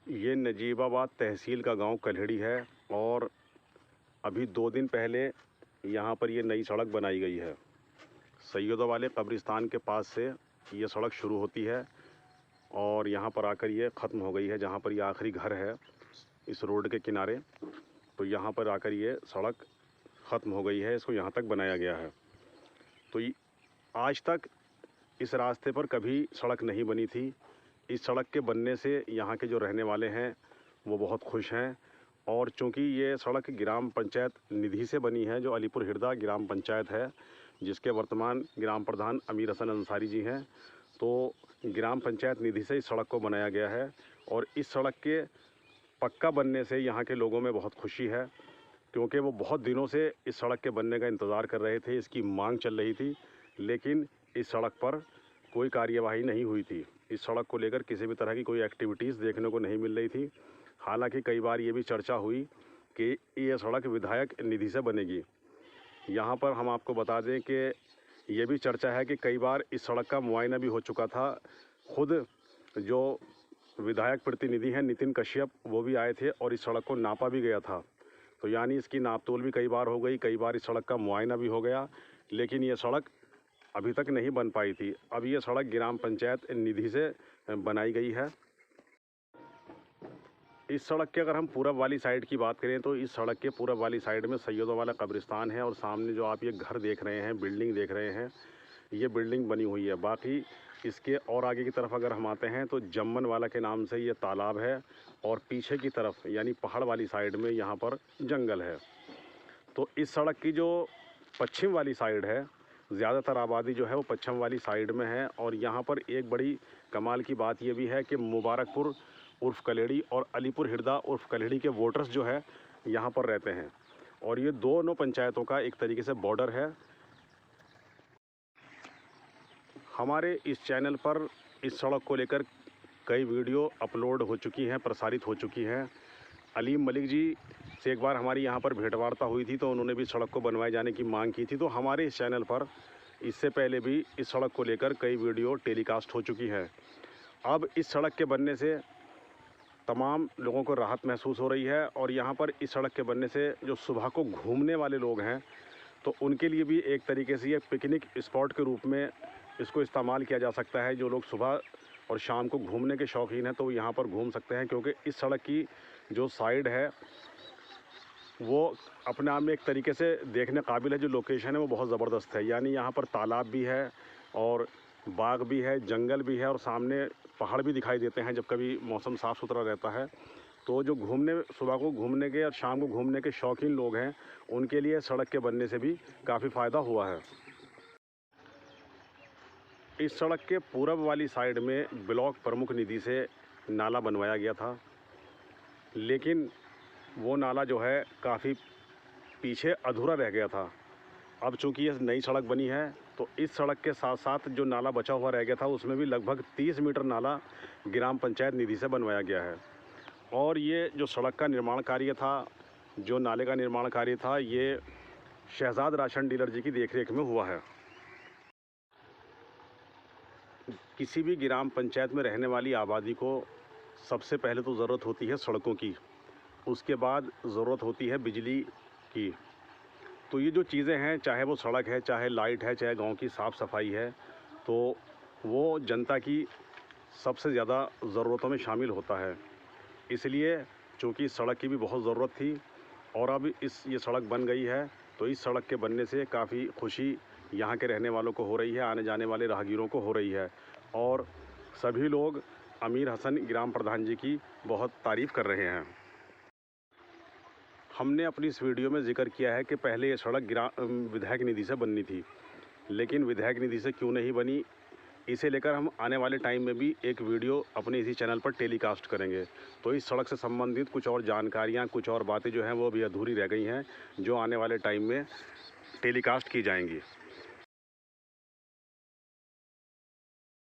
ये नजीबाबाद तहसील का गांव कल्हड़ी है और अभी 2 दिन पहले यहाँ पर ये नई सड़क बनाई गई है। सैयदों वाले कब्रिस्तान के पास से ये सड़क शुरू होती है और यहाँ पर आकर ये ख़त्म हो गई है। जहाँ पर ये आखिरी घर है इस रोड के किनारे, तो यहाँ पर आकर ये सड़क ख़त्म हो गई है। इसको यहाँ तक बनाया गया है। तो आज तक इस रास्ते पर कभी सड़क नहीं बनी थी। इस सड़क के बनने से यहाँ के जो रहने वाले हैं वो बहुत खुश हैं। और चूँकि ये सड़क ग्राम पंचायत निधि से बनी है, जो अलीपुर हिरदा ग्राम पंचायत है, जिसके वर्तमान ग्राम प्रधान अमीर हसन अंसारी जी हैं, तो ग्राम पंचायत निधि से इस सड़क को बनाया गया है। और इस सड़क के पक्का बनने से यहाँ के लोगों में बहुत खुशी है, क्योंकि वो बहुत दिनों से इस सड़क के बनने का इंतज़ार कर रहे थे। इसकी मांग चल रही थी, लेकिन इस सड़क पर कोई कार्यवाही नहीं हुई थी। इस सड़क को लेकर किसी भी तरह की कोई एक्टिविटीज़ देखने को नहीं मिल रही थी। हालांकि कई बार ये भी चर्चा हुई कि ये सड़क विधायक निधि से बनेगी। यहाँ पर हम आपको बता दें कि ये भी चर्चा है कि कई बार इस सड़क का मुआयना भी हो चुका था। खुद जो विधायक प्रतिनिधि हैं नितिन कश्यप, वो भी आए थे और इस सड़क को नापा भी गया था। तो यानी इसकी नापतोल भी कई बार हो गई, कई बार इस सड़क का मुआयना भी हो गया, लेकिन ये सड़क अभी तक नहीं बन पाई थी। अब ये सड़क ग्राम पंचायत निधि से बनाई गई है। इस सड़क के अगर हम पूरब वाली साइड की बात करें तो इस सड़क के पूरब वाली साइड में सैयदों वाला कब्रिस्तान है और सामने जो आप ये घर देख रहे हैं, बिल्डिंग देख रहे हैं, ये बिल्डिंग बनी हुई है। बाकी इसके और आगे की तरफ अगर हम आते हैं तो जम्मन वाला के नाम से ये तालाब है और पीछे की तरफ यानी पहाड़ वाली साइड में यहाँ पर जंगल है। तो इस सड़क की जो पश्चिम वाली साइड है, ज़्यादातर आबादी जो है वो पश्चिम वाली साइड में है। और यहाँ पर एक बड़ी कमाल की बात ये भी है कि मुबारकपुर उर्फ़ कल्हड़ी और अलीपुर हिरदा उर्फ़ कल्हड़ी के वोटर्स जो है यहाँ पर रहते हैं और ये दोनों पंचायतों का एक तरीके से बॉर्डर है। हमारे इस चैनल पर इस सड़क को लेकर कई वीडियो अपलोड हो चुकी हैं, प्रसारित हो चुकी हैं। अलीम मलिक जी से एक बार हमारी यहाँ पर भेंटवार्ता हुई थी, तो उन्होंने भी सड़क को बनवाए जाने की मांग की थी। तो हमारे इस चैनल पर इससे पहले भी इस सड़क को लेकर कई वीडियो टेलीकास्ट हो चुकी हैं। अब इस सड़क के बनने से तमाम लोगों को राहत महसूस हो रही है और यहाँ पर इस सड़क के बनने से जो सुबह को घूमने वाले लोग हैं, तो उनके लिए भी एक तरीके से ये पिकनिक स्पॉट के रूप में इसको इस्तेमाल किया जा सकता है। जो लोग सुबह और शाम को घूमने के शौकीन हैं तो वो यहाँ पर घूम सकते हैं, क्योंकि इस सड़क की जो साइड है वो अपने आप में एक तरीके से देखने काबिल है। जो लोकेशन है वो बहुत ज़बरदस्त है, यानी यहाँ पर तालाब भी है और बाग भी है, जंगल भी है और सामने पहाड़ भी दिखाई देते हैं जब कभी मौसम साफ़ सुथरा रहता है। तो जो सुबह को घूमने के और शाम को घूमने के शौकीन लोग हैं, उनके लिए सड़क के बनने से भी काफ़ी फ़ायदा हुआ है। इस सड़क के पूरब वाली साइड में ब्लॉक प्रमुख निधि से नाला बनवाया गया था, लेकिन वो नाला जो है काफ़ी पीछे अधूरा रह गया था। अब चूँकि ये नई सड़क बनी है तो इस सड़क के साथ साथ जो नाला बचा हुआ रह गया था उसमें भी लगभग 30 मीटर नाला ग्राम पंचायत निधि से बनवाया गया है। और ये जो सड़क का निर्माण कार्य था, जो नाले का निर्माण कार्य था, ये शहजाद राशन डीलर जी की देखरेख में हुआ है। किसी भी ग्राम पंचायत में रहने वाली आबादी को सबसे पहले तो ज़रूरत होती है सड़कों की, उसके बाद ज़रूरत होती है बिजली की। तो ये जो चीज़ें हैं, चाहे वो सड़क है, चाहे लाइट है, चाहे गांव की साफ़ सफाई है, तो वो जनता की सबसे ज़्यादा ज़रूरतों में शामिल होता है। इसलिए चूँकि सड़क की भी बहुत ज़रूरत थी और अब ये सड़क बन गई है, तो इस सड़क के बनने से काफ़ी खुशी यहाँ के रहने वालों को हो रही है, आने जाने वाले राहगीरों को हो रही है और सभी लोग अमीर हसन ग्राम प्रधान जी की बहुत तारीफ़ कर रहे हैं। हमने अपनी इस वीडियो में जिक्र किया है कि पहले ये सड़क विधायक निधि से बननी थी, लेकिन विधायक निधि से क्यों नहीं बनी, इसे लेकर हम आने वाले टाइम में भी एक वीडियो अपने इसी चैनल पर टेलीकास्ट करेंगे। तो इस सड़क से संबंधित कुछ और जानकारियाँ, कुछ और बातें जो हैं वो अभी अधूरी रह गई हैं, जो आने वाले टाइम में टेलीकास्ट की जाएंगी।